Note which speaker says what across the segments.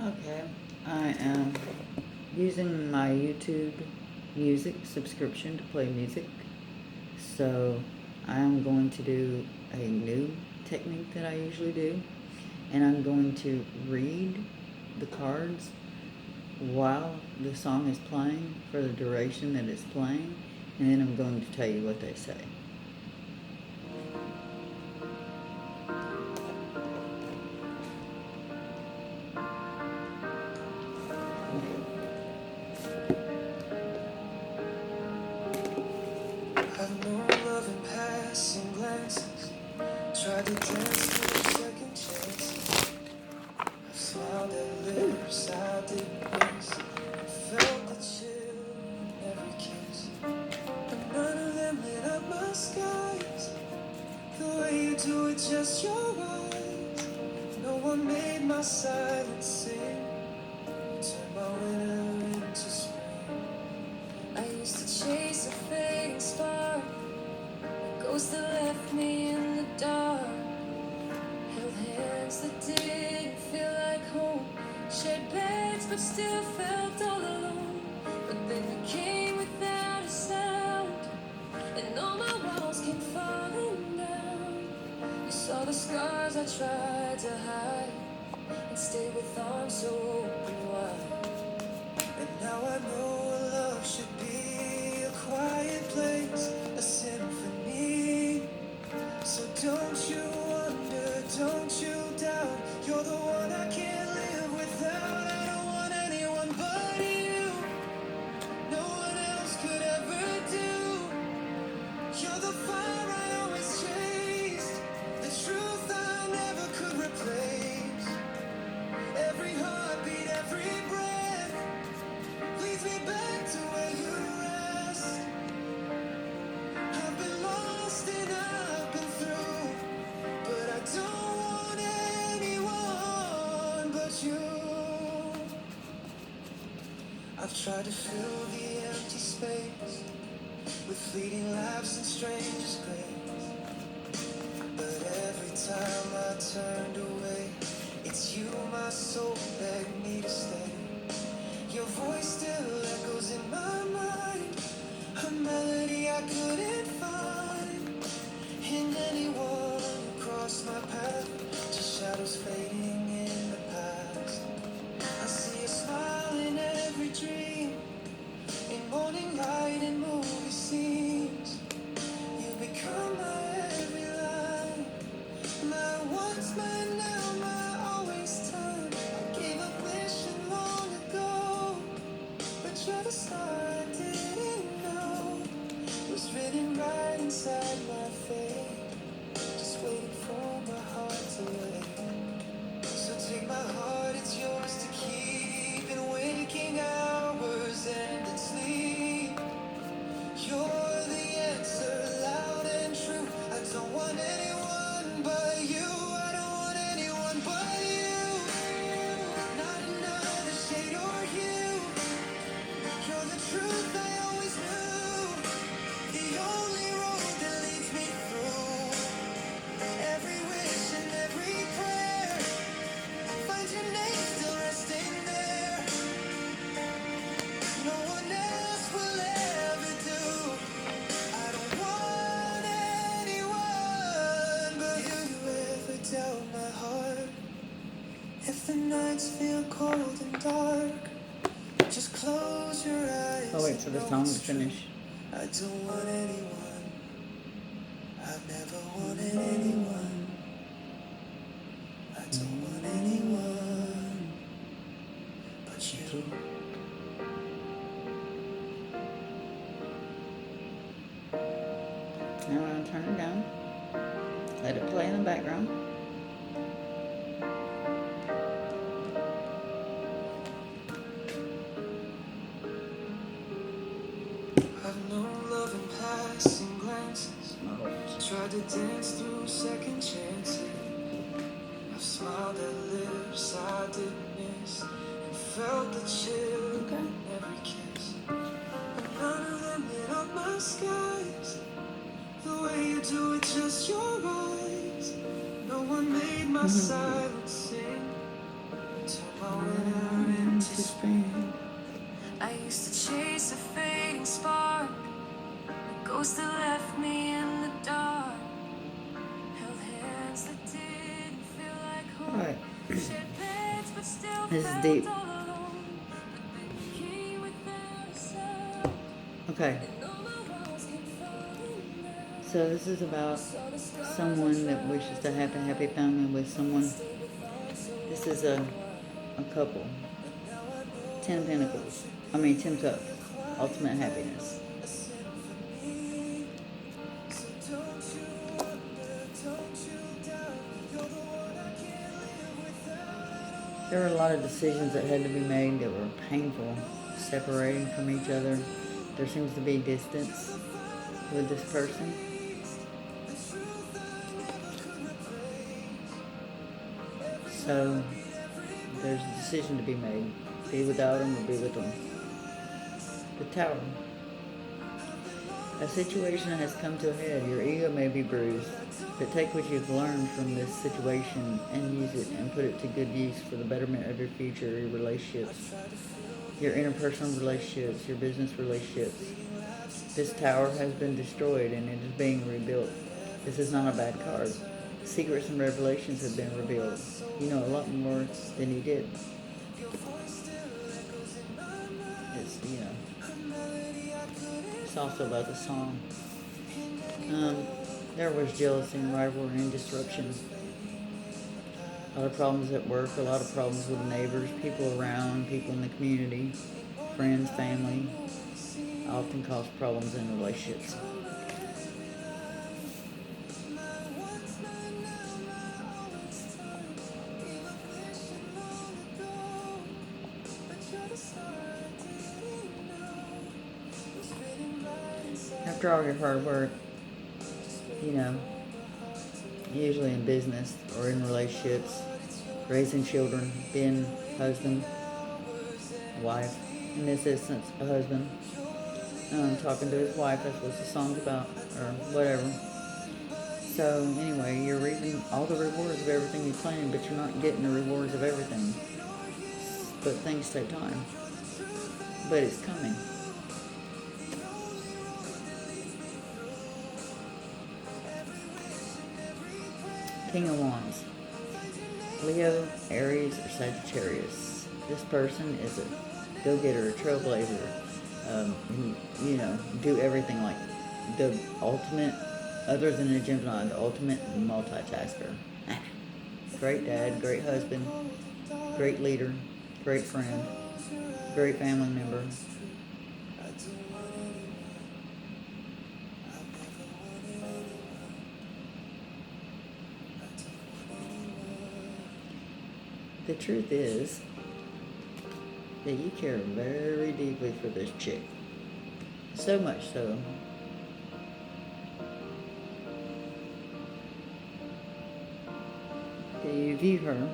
Speaker 1: Okay, I am using my YouTube music subscription to play music. So I am going to do a new technique that I usually do, and I'm going to read the cards while the song is playing for the duration that it's playing, and then I'm going to tell you what they say. I've known love in passing glances, tried to dance through second chances. I've smiled at lips I didn't miss, felt the chill in every kiss. But none of them lit up my skies the way you do it, just your eyes. No one made my silence sing, turned my winter into spring. I used to chase a fading spark, a ghost that left me in the dark. Held hands that didn't feel like home, shared beds but still felt all alone. But then you came without a sound, and all my walls came falling down. You saw the scars I tried to hide, and stayed with arms so open wide. And now I know love should be a quiet place, a symphony. So don't you wonder, don't you doubt, you're the one I can't live without. I don't want anyone but you, no one else could ever do. You're the fire I always chased, the truth I never could replace. Every heartbeat, every breath leads me back to where you rest. I've been lost and I've been through, but I don't want anyone but you. I've tried to fill the empty space with fleeting laughs and strangers' grace, but every time I turned away, it's you, my soul, begged me to stay. Your voice still echoes in my mind, a melody I couldn't find in anyone who crossed my path, just shadows fading in the past. I see a smile in every dream, in morning light and movie scenes. You become my every line, my once, my now, my always time. I gave up wishing long ago, but you're the star I didn't know was written right inside my fate, just waiting for my heart to wake. So take my heart, it's yours to keep, in waking hours and in sleep. You're the answer, loud and true. I don't want anyone but you. I don't want anyone but you. Not another shade or hue. You're the truth I always knew, the only road that leads me through. Every wish and every prayer finds your name still resting there. No one else will ever do. I don't want anyone but you. You ever doubt my heart? If the nights feel cold and dark, just close your eyes. I'll wait for the song to finish. I don't want anyone. I've never wanted anyone. I don't want anyone but you. Now I'll turn it down. Let it play in the background. I've known love in passing glances, tried to dance through second chances. I've smiled at lips I didn't miss, and felt the chill in every kiss. But none of them lit up my skies the way you do it, just your eyes. No one made my silence sing, turn my winter
Speaker 2: This is deep. Okay. So this is about someone that wishes to have a happy family with someone. This is a couple. 10 Pentacles. 10 Cups. Ultimate happiness. There were a lot of decisions that had to be made that were painful, separating from each other. There seems to be distance with this person. So there's a decision to be made. Be without them or be with them. The Tower. A situation has come to a head. Your ego may be bruised, but take what you've learned from this situation and use it and put it to good use for the betterment of your future, your relationships, your interpersonal relationships, your business relationships. This tower has been destroyed and it is being rebuilt. This is not a bad card. Secrets and revelations have been revealed. You know a lot more than you did. It's also about the song. There was jealousy and rivalry and disruption. A lot of problems at work, a lot of problems with neighbors, people around, people in the community, friends, family, often cause problems in relationships. After all your hard work, usually in business or in relationships, raising children, being husband, wife, in this instance, a husband, talking to his wife, that's what the song's about, or whatever. So anyway, you're reaping all the rewards of everything you planned, but you're not getting the rewards of everything. But things take time. But it's coming. King of Wands. Leo, Aries, or Sagittarius. This person is a go-getter, a trailblazer. Do everything like the ultimate, other than a Gemini, the ultimate multitasker. Great dad, great husband, great leader, great friend, great family member. The truth is that you care very deeply for this chick. So much so that you view her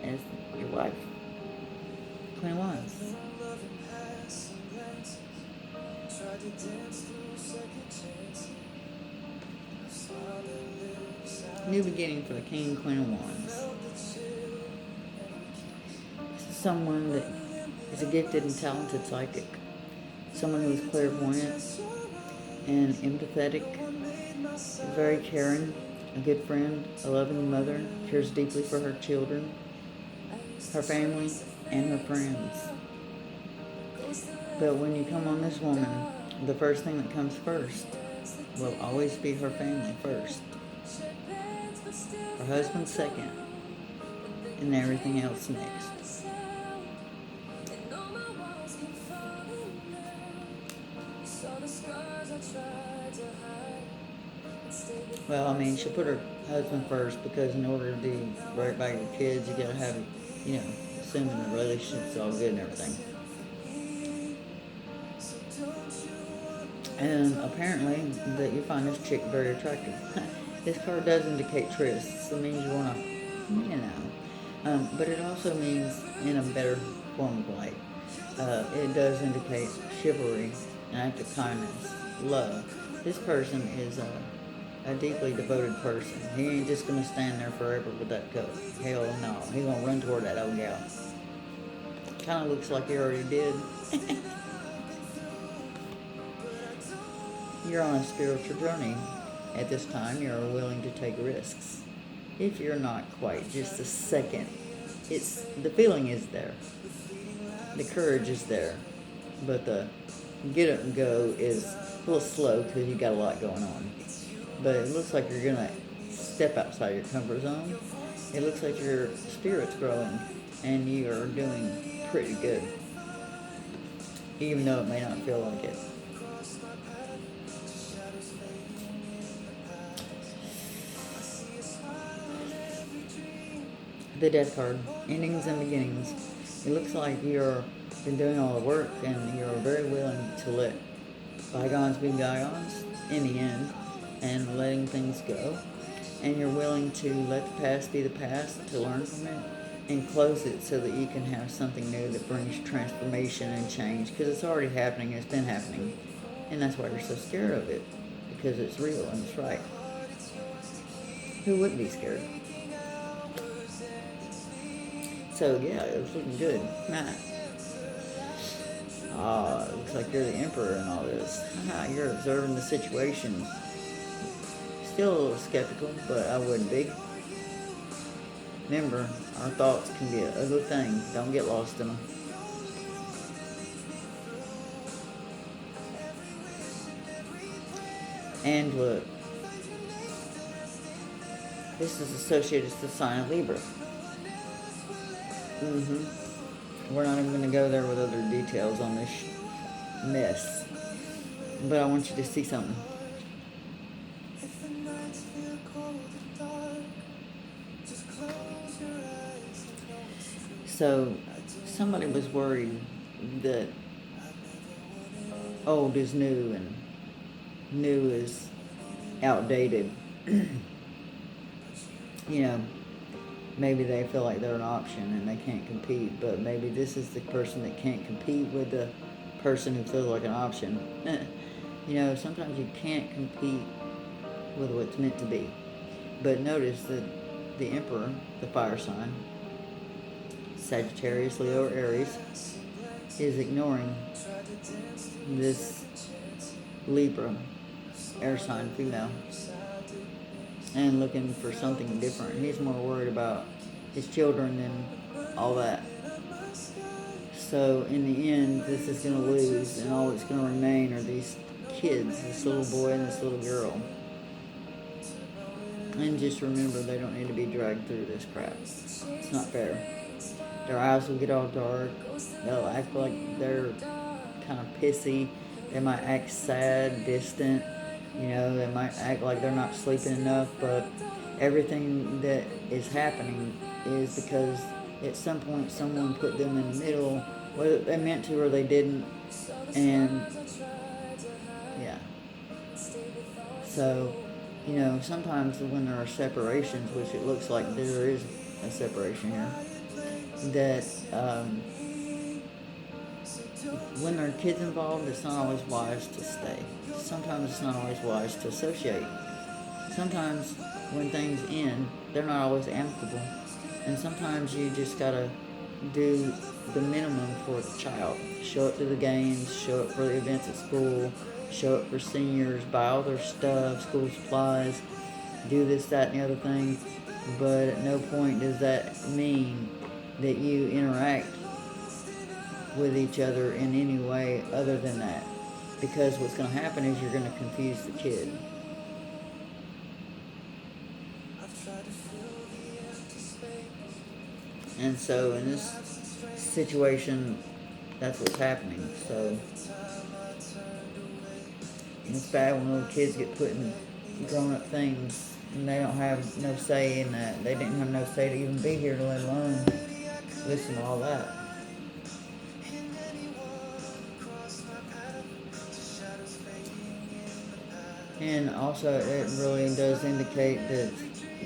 Speaker 2: as your wife. Queen of Wands. New beginning for the King and Queen of Wands. This is someone that is a gifted and talented psychic. Someone who is clairvoyant and empathetic, very caring, a good friend, a loving mother, cares deeply for her children, her family, and her friends. But when you come on this woman, the first thing that comes first will always be her family first. Her husband second, and everything else next. Well, she'll put her husband first because in order to do right by your kids, you gotta have, assuming the relationship's all good and everything. And apparently that you find this chick very attractive. This card does indicate trysts. It means you want to, but it also means in a better form of light. It does indicate chivalry, an act of kindness, love. This person is a deeply devoted person. He ain't just going to stand there forever with that cup. Hell no. He's going to run toward that old gal. Kind of looks like he already did. You're on a spiritual journey. At this time, you're willing to take risks. if you're not quite, just a second. It's the feeling is there, the courage is there, but the get up and go is a little slow because you got a lot going on. But it looks like you're gonna step outside your comfort zone. It looks like your spirit's growing and you are doing pretty good, even though it may not feel like it. The death card, endings and beginnings. It looks like you're been doing all the work and you're very willing to let bygones be bygones in the end and letting things go. And you're willing to let the past be the past, to learn from it and close it so that you can have something new that brings transformation and change, because it's already happening, it's been happening. And that's why you're so scared of it, because it's real and it's right. Who wouldn't be scared? So yeah, it was looking good. Nah. It looks like you're the emperor in all this. You're observing the situation. Still a little skeptical, but I wouldn't be. Remember, our thoughts can be an ugly thing. Don't get lost in them. And look, this is associated with the sign of Libra. We're not even going to go there with other details on this mess. But I want you to see something. So, somebody was worried that old is new and new is outdated. You know, maybe they feel like they're an option and they can't compete, but maybe this is the person that can't compete with the person who feels like an option. You know, sometimes you can't compete with what's meant to be. But notice that the Emperor, the fire sign, Sagittarius, Leo, or Aries, is ignoring this Libra, air sign female, and looking for something different. He's more worried about his children than all that. So in the end, this is going to lose, and all that's going to remain are these kids, this little boy and this little girl. And just remember, they don't need to be dragged through this crap. It's not fair. Their eyes will get all dark. They'll act like they're kind of pissy. They might act sad, distant. You know, they might act like they're not sleeping enough. But everything that is happening is because at some point someone put them in the middle, whether they meant to or they didn't. And yeah. So, you know, sometimes when there are separations, which it looks like there is a separation here, that when there are kids involved, it's not always wise to stay. Sometimes it's not always wise to associate. Sometimes when things end, they're not always amicable. And sometimes you just gotta do the minimum for the child. Show up to the games, show up for the events at school, show up for seniors, buy all their stuff, school supplies, do this, that, and the other thing. But at no point does that mean that you interact with each other in any way other than that. Because what's going to happen is you're going to confuse the kid. And so in this situation, that's what's happening. So it's bad when little kids get put in grown-up things and they don't have no say in that. They didn't have no say to even be here, let alone listen to all that. And also it really does indicate that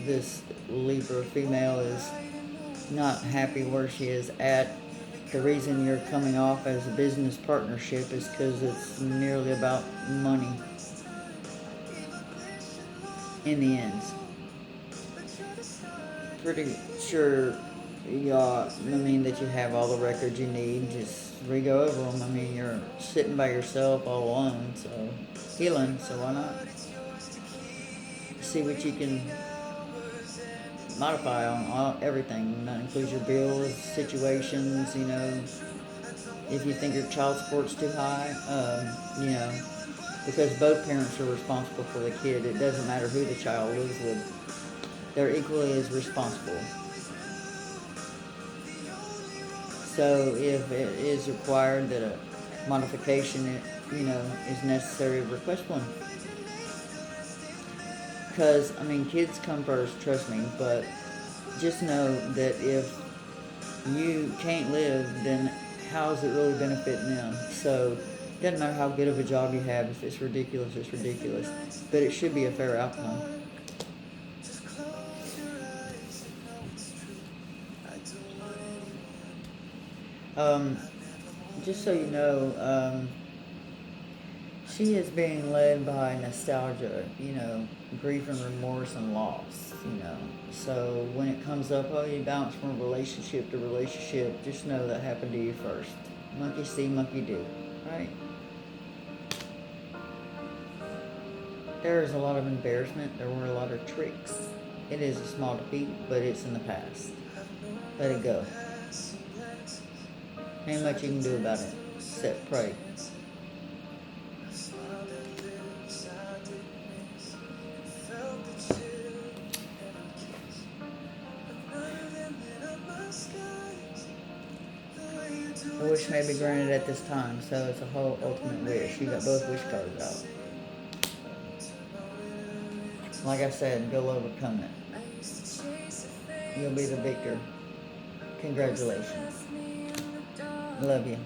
Speaker 2: this Libra female is not happy where she is at. The reason you're coming off as a business partnership is because it's merely about money in the end. Pretty sure that you have all the records you need. Just re-go over them. I mean, you're sitting by yourself all alone, so healing, so why not? See what you can modify on everything. And that includes your bills, situations, if you think your child support's too high, because both parents are responsible for the kid. It doesn't matter who the child lives with. They're equally as responsible. So if it is required that a modification, is necessary, request one. Because, kids come first, trust me, but just know that if you can't live, then how is it really benefiting them? So it doesn't matter how good of a job you have. If it's ridiculous, it's ridiculous. But it should be a fair outcome.
Speaker 1: Just close your eyes and know it's true. I don't want anyone.
Speaker 2: Just so you know, she is being led by nostalgia, grief and remorse and loss, So when it comes up, oh, you bounce from relationship to relationship, just know that happened to you first. Monkey see, monkey do, right? There is a lot of embarrassment. There were a lot of tricks. It is a small defeat, but it's in the past. Let it go. Ain't much you can do about it, except pray. A wish may be granted at this time, so it's a whole ultimate wish. You got both wish cards out. Like I said, you'll overcome it. You'll be the victor. Congratulations. Love you.